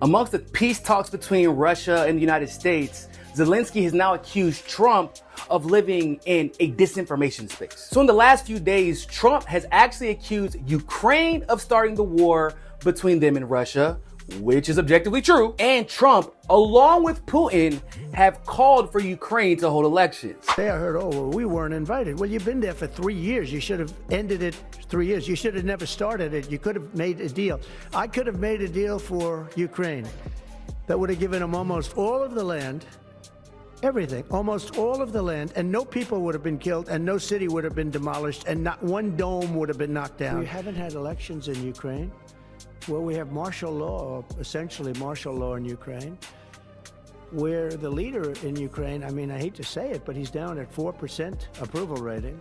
Amongst the peace talks between Russia and the United States, Zelensky has now accused Trump of living in a disinformation space. So in the last few days, Trump has actually accused Ukraine of starting the war between them and Russia, which is objectively true. And Trump, along with Putin, have called for Ukraine to hold elections. I heard, oh, well, we weren't invited. Well, you've been there for 3 years. You should have ended it 3 years. You should have never started it. You could have made a deal. I could have made a deal for Ukraine that would have given them almost all of the land, everything, almost all of the land, and no people would have been killed, and no city would have been demolished, and not one dome would have been knocked down. We haven't had elections in Ukraine. Well, we have martial law, essentially martial law in Ukraine, where the leader in Ukraine, I mean, I hate to say it, but he's down at 4% approval rating,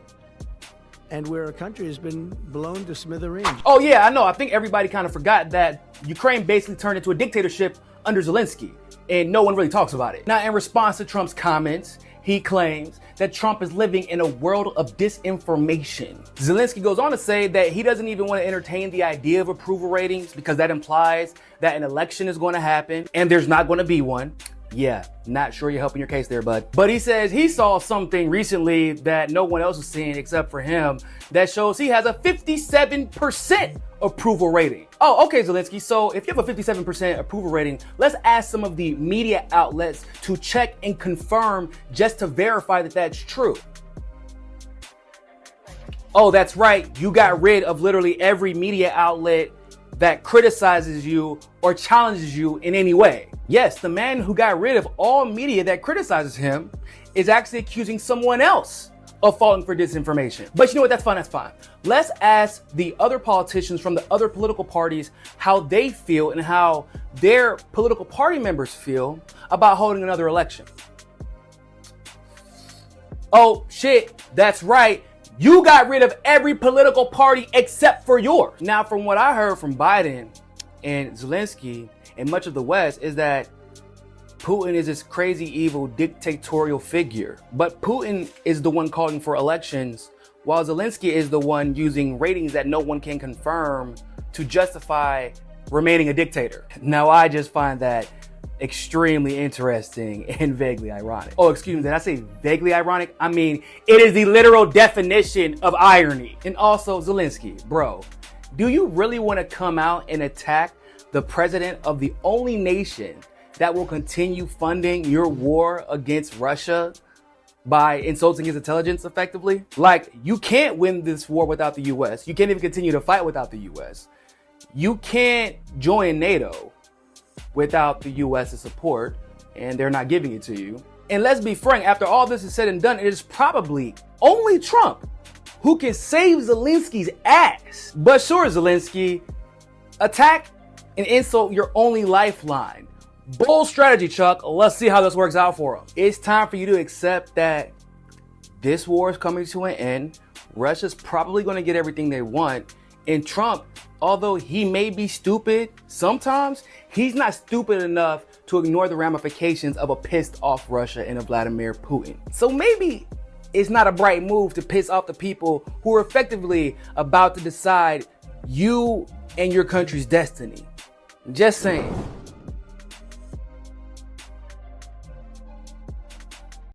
and where a country has been blown to smithereens. Oh yeah, I know. I think everybody kind of forgot that Ukraine basically turned into a dictatorship under Zelensky, and no one really talks about it. Now, in response to Trump's comments, he claims that Trump is living in a world of disinformation. Zelensky goes on to say that he doesn't even want to entertain the idea of approval ratings because that implies that an election is going to happen and there's not going to be one. Yeah, not sure you're helping your case there, bud. But he says he saw something recently that no one else was seeing except for him that shows he has a 57% approval rating. Oh, okay, Zelensky. So if you have a 57% approval rating, let's ask some of the media outlets to check and confirm just to verify that that's true. Oh, that's right. You got rid of literally every media outlet that criticizes you or challenges you in any way. Yes, the man who got rid of all media that criticizes him is actually accusing someone else of falling for disinformation. But you know what? That's fine. That's fine. Let's ask the other politicians from the other political parties how they feel and how their political party members feel about holding another election. Oh, shit. That's right. You got rid of every political party except for yours. Now, from what I heard from Biden and Zelensky and much of the West is that Putin is this crazy, evil, dictatorial figure. But Putin is the one calling for elections, while Zelensky is the one using ratings that no one can confirm to justify remaining a dictator. Now, I just find that extremely interesting and vaguely ironic. Oh, excuse me, did I say vaguely ironic? I mean, it is the literal definition of irony. And also, Zelensky, bro, do you really want to come out and attack the president of the only nation that will continue funding your war against Russia by insulting his intelligence effectively? Like, you can't win this war without the US. You can't even continue to fight without the US. You can't join NATO without the US's support, and they're not giving it to you. And let's be frank, after all this is said and done, it is probably only Trump who can save Zelensky's ass. But sure, Zelensky, attack and insult your only lifeline. Bold strategy, Chuck. Let's see how this works out for him. It's time for you to accept that this war is coming to an end. Russia's probably going to get everything they want. And Trump, although he may be stupid sometimes, he's not stupid enough to ignore the ramifications of a pissed off Russia and a Vladimir Putin. So maybe it's not a bright move to piss off the people who are effectively about to decide you and your country's destiny. Just saying.